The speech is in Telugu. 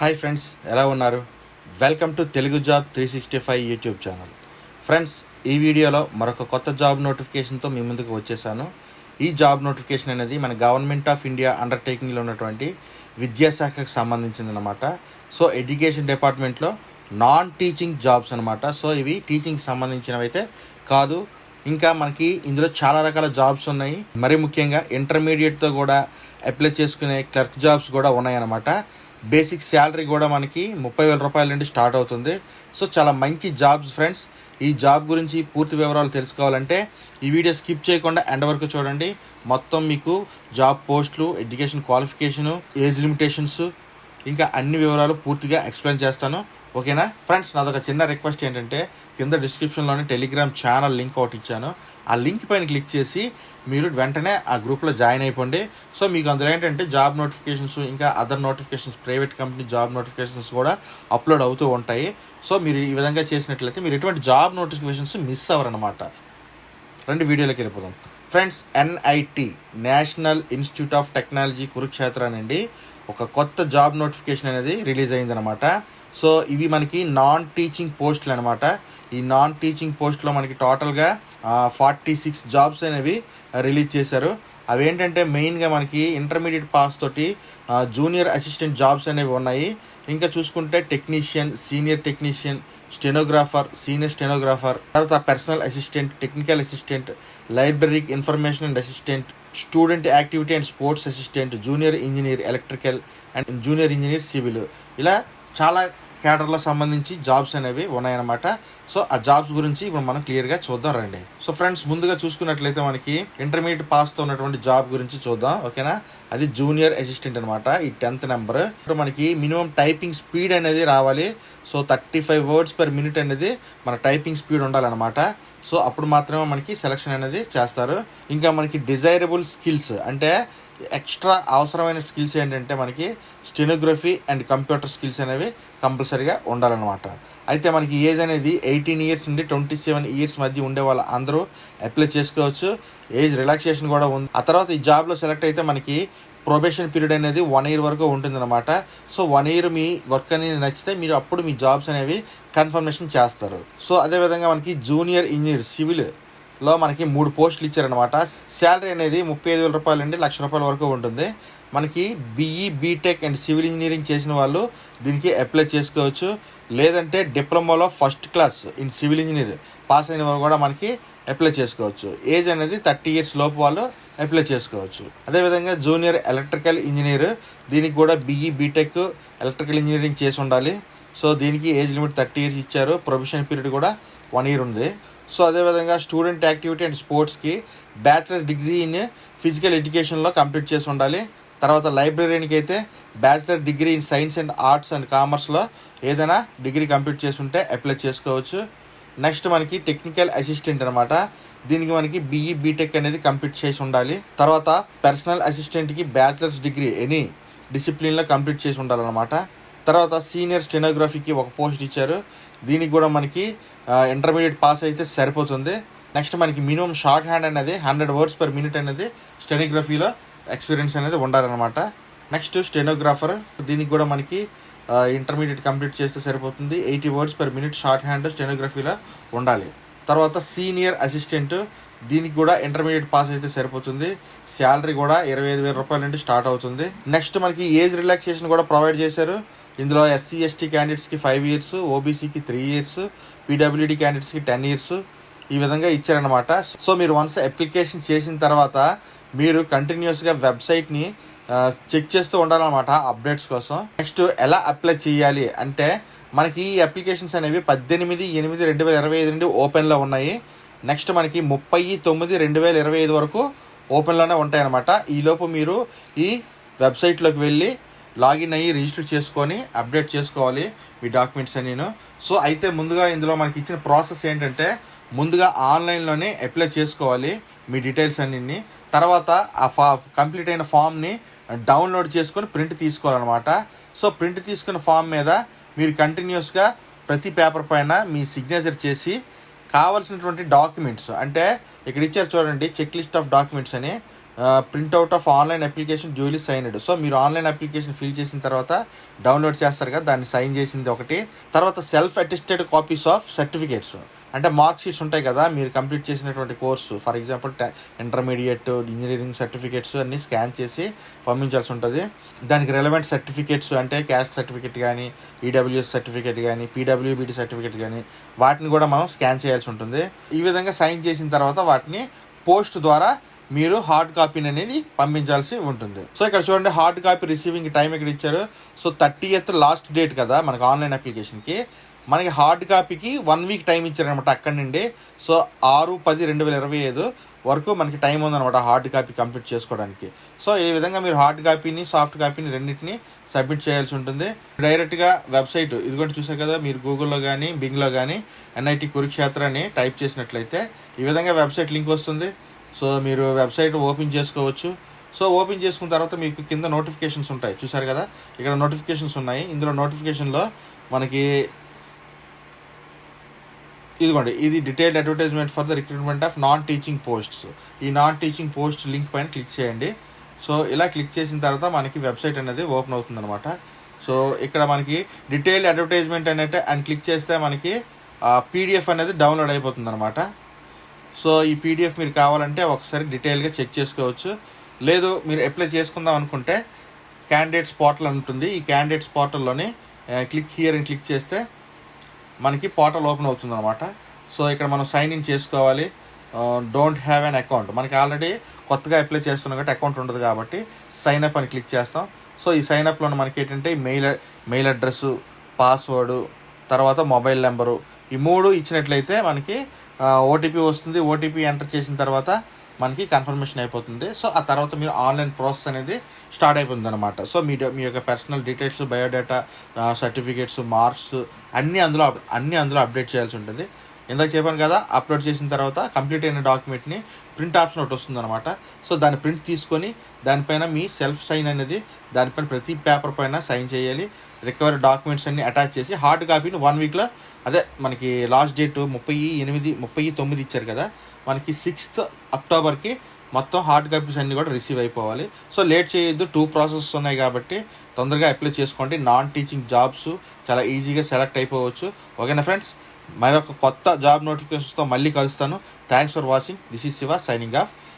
హాయ్ ఫ్రెండ్స్, ఎలా ఉన్నారు? Welcome to Telugu job 365 YouTube channel. Friends, ఈ వీడియోలో మరొక కొత్త జాబ్ నోటిఫికేషన్తో మీ ముందుకు వచ్చేసాను. ఈ జాబ్ నోటిఫికేషన్ అనేది మన గవర్నమెంట్ ఆఫ్ ఇండియా అండర్టేకింగ్లో ఉన్నటువంటి విద్యాశాఖకు సంబంధించిందనమాట. సో ఎడ్యుకేషన్ డిపార్ట్మెంట్లో నాన్ టీచింగ్ జాబ్స్ అనమాట. సో ఇవి టీచింగ్కి సంబంధించినవి అయితే కాదు. ఇంకా మనకి ఇందులో చాలా రకాల జాబ్స్ ఉన్నాయి. మరీ ముఖ్యంగా ఇంటర్మీడియట్తో కూడా అప్లై చేసుకునే క్లర్క్ జాబ్స్ కూడా ఉన్నాయన్నమాట. బేసిక్ శాలరీ కూడా మనకి 30,000 రూపాయల నుండి స్టార్ట్ అవుతుంది. సో చాలా మంచి జాబ్స్ ఫ్రెండ్స్. ఈ జాబ్ గురించి పూర్తి వివరాలు తెలుసుకోవాలంటే ఈ వీడియో స్కిప్ చేయకుండా ఎండ్ వరకు చూడండి. మొత్తం మీకు జాబ్ పోస్టులు, ఎడ్యుకేషన్ క్వాలిఫికేషను, ఏజ్ లిమిటేషన్స్, ఇంకా అన్ని వివరాలు పూర్తిగా ఎక్స్ప్లెయిన్ చేస్తాను. ఓకేనా ఫ్రెండ్స్? నాదొక చిన్న రిక్వెస్ట్ ఏంటంటే, కింద డిస్క్రిప్షన్లోనే టెలిగ్రామ్ ఛానల్ లింక్ ఒకటి ఇచ్చాను. ఆ లింక్ పైన క్లిక్ చేసి మీరు వెంటనే ఆ గ్రూప్లో జాయిన్ అయిపోండి. సో మీకు అందులో ఏంటంటే జాబ్ నోటిఫికేషన్స్, ఇంకా other notifications, private company job notifications కూడా అప్లోడ్ అవుతూ ఉంటాయి. సో మీరు ఈ విధంగా చేసినట్లయితే మీరు ఎటువంటి జాబ్ నోటిఫికేషన్స్ మిస్ అవ్వరన్నమాట. రెండు వీడియోలోకి వెళ్ళిపోదాం. Friends, NIT national institute of technology Kurukshetra నుండి ఒక కొత్త జాబ్ నోటిఫికేషన్ అనేది రిలీజ్ అయిందనమాట. సో ఇవి మనకి నాన్ టీచింగ్ పోస్టులు అనమాట. ఈ నాన్ టీచింగ్ పోస్ట్లో మనకి టోటల్గా 46 జాబ్స్ అనేవి రిలీజ్ చేశారు. అవి ఏంటంటే మెయిన్గా మనకి ఇంటర్మీడియట్ పాస్ తోటి జూనియర్ అసిస్టెంట్ జాబ్స్ అనేవి ఉన్నాయి. ఇంకా చూసుకుంటే technician, senior technician, stenographer, senior stenographer, తర్వాత personal assistant, technical assistant, library information and assistant, student activity and sports assistant, junior engineer electrical and junior engineer civil, ఇలా చాలా క్యాడర్లో సంబంధించి జాబ్స్ అనేవి ఉన్నాయన్నమాట. సో ఆ జాబ్స్ గురించి ఇప్పుడు మనం క్లియర్గా చూద్దాం రండి. సో ఫ్రెండ్స్, ముందుగా చూసుకున్నట్లయితే మనకి ఇంటర్మీడియట్ పాస్తో ఉన్నటువంటి జాబ్ గురించి చూద్దాం. ఓకేనా? అది జూనియర్ అసిస్టెంట్ అనమాట. ఈ 10th నెంబర్. ఇప్పుడు మనకి మినిమం టైపింగ్ స్పీడ్ అనేది రావాలి. సో 35 words per minute అనేది మన టైపింగ్ స్పీడ్ ఉండాలన్నమాట. సో అప్పుడు మాత్రమే మనకి సెలక్షన్ అనేది చేస్తారు. ఇంకా మనకి డిజైరబుల్ స్కిల్స్ అంటే ఎక్స్ట్రా అవసరమైన స్కిల్స్ ఏంటంటే మనకి స్టెనోగ్రఫీ అండ్ కంప్యూటర్ స్కిల్స్ అనేవి కంపల్సరీగా ఉండాలన్నమాట. అయితే మనకి ఏజ్ అనేది 18 years నుండి 27 years మధ్య ఉండే వాళ్ళు అందరూ అప్లై చేసుకోవచ్చు. ఏజ్ రిలాక్సేషన్ కూడా ఉంది. ఆ తర్వాత ఈ జాబ్లో సెలెక్ట్ అయితే మనకి ప్రొబేషన్ పీరియడ్ అనేది 1 year వరకు ఉంటుందన్నమాట. సో 1 year మీ వర్క్ అనేది నచ్చితే మీరు అప్పుడు మీ జాబ్స్ అనేవి కన్ఫర్మేషన్ చేస్తారు. సో అదేవిధంగా మనకి జూనియర్ ఇంజనీర్ సివిల్లో మనకి 3 పోస్టులు ఇచ్చారనమాట. శాలరీ అనేది 35,000 రూపాయల నుండి 1,00,000 రూపాయల వరకు ఉంటుంది. మనకి BE, BTech and civil engineering చేసిన వాళ్ళు దీనికి అప్లై చేసుకోవచ్చు. లేదంటే డిప్లొమాలో first class in civil engineer pass అయిన వాళ్ళు కూడా మనకి అప్లై చేసుకోవచ్చు. ఏజ్ అనేది 30 years లోపు వాళ్ళు అప్లై చేసుకోవచ్చు. అదేవిధంగా జూనియర్ ఎలక్ట్రికల్ ఇంజనీర్, దీనికి కూడా బీఈ, బీటెక్, ఎలక్ట్రికల్ ఇంజనీరింగ్ చేసి ఉండాలి. సో దీనికి ఏజ్ లిమిట్ 30 years ఇచ్చారు. ప్రొబేషన్ పీరియడ్ కూడా 1 year ఉంది. సో అదేవిధంగా స్టూడెంట్ యాక్టివిటీ అండ్ స్పోర్ట్స్కి బ్యాచిలర్ డిగ్రీ ఇన్ ఫిజికల్ ఎడ్యుకేషన్లో కంప్లీట్ చేసి ఉండాలి. తర్వాత లైబ్రరీకి అయితే bachelor degree in science and arts and కామర్స్లో ఏదైనా డిగ్రీ కంప్లీట్ చేసి ఉంటే అప్లై చేసుకోవచ్చు. నెక్స్ట్ మనకి టెక్నికల్ అసిస్టెంట్ అనమాట. దీనికి మనకి బీఈ, బీటెక్ అనేది కంప్లీట్ చేసి ఉండాలి. తర్వాత పర్సనల్ అసిస్టెంట్కి బ్యాచిలర్స్ డిగ్రీ ఎనీ డిసిప్లిన్లో కంప్లీట్ చేసి ఉండాలన్నమాట. తర్వాత సీనియర్ స్టెనోగ్రఫీకి ఒక పోస్ట్ ఇచ్చారు. దీనికి కూడా మనకి ఇంటర్మీడియట్ పాస్ అయితే సరిపోతుంది. నెక్స్ట్ మనకి మినిమం షార్ట్ హ్యాండ్ అనేది 100 words per minute అనేది స్టెనోగ్రఫీలో ఎక్స్పీరియన్స్ అనేది ఉండాలన్నమాట. నెక్స్ట్ స్టెనోగ్రాఫర్, దీనికి కూడా మనకి ఇంటర్మీడియట్ కంప్లీట్ చేస్తే సరిపోతుంది. 80 words per minute shorthand స్టెనోగ్రఫీలో ఉండాలి. తర్వాత సీనియర్ అసిస్టెంట్, దీనికి కూడా ఇంటర్మీడియట్ పాస్ అయితే సరిపోతుంది. శాలరీ కూడా 25,000 రూపాయల నుండి స్టార్ట్ అవుతుంది. నెక్స్ట్ మనకి ఏజ్ రిలాక్సేషన్ కూడా ప్రొవైడ్ చేశారు. ఇందులో ఎస్సీ, ఎస్టీ క్యాండిడేట్స్కి 5 years, ఓబీసీకి 3 years, పీడబ్ల్యూడీ క్యాండిడేట్స్కి 10 years ఈ విధంగా ఇచ్చారనమాట. సో మీరు వన్స్ అప్లికేషన్ చేసిన తర్వాత మీరు కంటిన్యూస్గా వెబ్సైట్ని చెక్ చేస్తూ ఉండాలన్నమాట అప్డేట్స్ కోసం. నెక్స్ట్ ఎలా అప్లై చేయాలి అంటే మనకి ఈ అప్లికేషన్స్ అనేవి 18/8/2025 నుండి ఓపెన్లో ఉన్నాయి. నెక్స్ట్ మనకి 30/9/2025 వరకు ఓపెన్లోనే ఉంటాయన్నమాట. ఈలోపు మీరు ఈ వెబ్సైట్లోకి వెళ్ళి లాగిన్ అయ్యి రిజిస్టర్ చేసుకొని అప్డేట్ చేసుకోవాలి మీ డాక్యుమెంట్స్ అన్నీను. సో అయితే ముందుగా ఇందులో మనకి ఇచ్చిన ప్రాసెస్ ఏంటంటే, ముందుగా ఆన్లైన్లోనే అప్లై చేసుకోవాలి మీ డీటెయిల్స్ అన్నీ. తర్వాత ఆ కంప్లీట్ అయిన ఫామ్ని డౌన్లోడ్ చేసుకొని ప్రింట్ తీసుకోవాలన్నమాట. సో ప్రింట్ తీసుకున్న ఫామ్ మీద మీరు కంటిన్యూస్గా ప్రతి పేపర్ పైన మీ సిగ్నేచర్ చేసి కావాల్సినటువంటి డాక్యుమెంట్స్ అంటే ఇక్కడ ఇచ్చారు చూడండి, చెక్ లిస్ట్ ఆఫ్ డాక్యుమెంట్స్ అని. Printout of online application duly signed. So మీరు ఆన్లైన్ అప్లికేషన్ ఫిల్ చేసిన తర్వాత డౌన్లోడ్ చేస్తారు కదా, దాన్ని సైన్ చేసింది ఒకటి. తర్వాత self attested copies of certificates, అంటే మార్క్ షీట్స్ ఉంటాయి కదా మీరు కంప్లీట్ చేసినటువంటి course, for example intermediate, engineering certificates అన్నీ స్కాన్ చేసి పంపించాల్సి ఉంటుంది. దానికి రెలవెంట్ సర్టిఫికేట్స్ అంటే క్యాస్ట్ సర్టిఫికేట్ కానీ, ఈడబ్ల్యూఎస్ సర్టిఫికేట్ కానీ, పీడబ్ల్యూబీటీ సర్టిఫికేట్ కానీ వాటిని కూడా మనం స్కాన్ చేయాల్సి ఉంటుంది. ఈ విధంగా సైన్ చేసిన తర్వాత వాటిని పోస్ట్ ద్వారా మీరు హార్డ్ కాపీని అనేది పంపించాల్సి ఉంటుంది. సో ఇక్కడ చూడండి, హార్డ్ కాపీ రిసీవింగ్ టైం ఇక్కడ ఇచ్చారు. సో 30th లాస్ట్ డేట్ కదా మనకు ఆన్లైన్ అప్లికేషన్కి. మనకి హార్డ్ కాపీకి 1 వీక్ టైం ఇచ్చారనమాట అక్కడి నుండి. సో 6/10/2025 వరకు మనకి టైం ఉందన్నమాట హార్డ్ కాపీ కంప్లీట్ చేసుకోవడానికి. సో ఈ విధంగా మీరు హార్డ్ కాపీని, సాఫ్ట్ కాపీని రెండింటిని సబ్మిట్ చేయాల్సి ఉంటుంది. డైరెక్ట్గా వెబ్సైట్ ఇదిగోండి చూసారు కదా, మీరు గూగుల్లో కానీ బింగ్లో కానీ NIT కురుక్షేత్ర అని టైప్ చేసినట్లయితే ఈ విధంగా వెబ్సైట్ లింక్ వస్తుంది. సో మీరు వెబ్సైట్ ఓపెన్ చేసుకోవచ్చు. సో ఓపెన్ చేసుకున్న తర్వాత మీకు కింద నోటిఫికేషన్స్ ఉంటాయి చూసారు కదా, ఇక్కడ నోటిఫికేషన్స్ ఉన్నాయి. ఇందులో నోటిఫికేషన్లో మనకి ఇదిగోండి, ఇది detailed advertisement for the recruitment of non teaching posts. ఈ నాన్ టీచింగ్ పోస్ట్ లింక్ పైన క్లిక్ చేయండి. సో ఇలా క్లిక్ చేసిన తర్వాత మనకి వెబ్సైట్ అనేది ఓపెన్ అవుతుంది అనమాట. సో ఇక్కడ మనకి డీటెయిల్డ్ అడ్వర్టైజ్మెంట్ అనేది అని క్లిక్ చేస్తే మనకి PDF అనేది డౌన్లోడ్ అయిపోతుంది అనమాట. సో ఈ PDF మీరు కావాలంటే ఒకసారి డీటెయిల్గా చెక్ చేసుకోవచ్చు. లేదు మీరు అప్లై చేసుకుందాం అనుకుంటే క్యాండిడేట్స్ పోర్టల్ అని ఉంటుంది. ఈ క్యాండిడేట్స్ పోర్టల్లోని క్లిక్ హియర్ అని క్లిక్ చేస్తే మనకి పోర్టల్ ఓపెన్ అవుతుంది అనమాట. సో ఇక్కడ మనం సైన్ ఇన్ చేసుకోవాలి. డోంట్ హ్యావ్ అన్ అకౌంట్, మనకి ఆల్రెడీ కొత్తగా అప్లై చేస్తున్నాం కాబట్టి అకౌంట్ ఉండదు కాబట్టి సైన్ అప్ అని క్లిక్ చేస్తాం. సో ఈ సైన్ అప్లో మనకి ఏంటంటే మెయిల్ అడ్రస్సు, పాస్వర్డు, తర్వాత మొబైల్ నెంబరు, ఈ 3 ఇచ్చినట్లయితే మనకి OTP వస్తుంది. OTP ఎంటర్ చేసిన తర్వాత మనకి కన్ఫర్మేషన్ అయిపోతుంది. సో ఆ తర్వాత మీరు ఆన్లైన్ ప్రాసెస్ అనేది స్టార్ట్ అయిపోతుంది అనమాట. సో మీ యొక్క personal details, biodata, certificates, marks అన్నీ అందులో అప్డేట్ చేయాల్సి ఉంటుంది. ఇందాక చెప్పాను కదా, అప్లోడ్ చేసిన తర్వాత కంప్లీట్ అయిన డాక్యుమెంట్ని ప్రింట్ ఆప్షన్ ఒకటి వస్తుంది అనమాట. సో దాన్ని ప్రింట్ తీసుకొని దానిపైన మీ సెల్ఫ్ సైన్ అనేది దానిపైన ప్రతి పేపర్ పైన సైన్ చేయాలి. రికవరీ డాక్యుమెంట్స్ అన్ని అటాచ్ చేసి హార్డ్ కాపీని 1 వీక్లో, అదే మనకి లాస్ట్ డేట్ 39 ఇచ్చారు కదా, మనకి 6th అక్టోబర్కి మొత్తం హార్డ్ కాపీస్ అన్నీ కూడా రిసీవ్ అయిపోవాలి. సో లేట్ చేయొద్దు, 2 ప్రాసెస్ ఉన్నాయి కాబట్టి తొందరగా అప్లై చేసుకోండి. నాన్ టీచింగ్ జాబ్స్ చాలా ఈజీగా సెలెక్ట్ అయిపోవచ్చు. ఓకేనా ఫ్రెండ్స్, మరొక కొత్త జాబ్ నోటిఫికేషన్స్తో మళ్ళీ కలుస్తాను. Thanks for watching. This is Shiva signing off.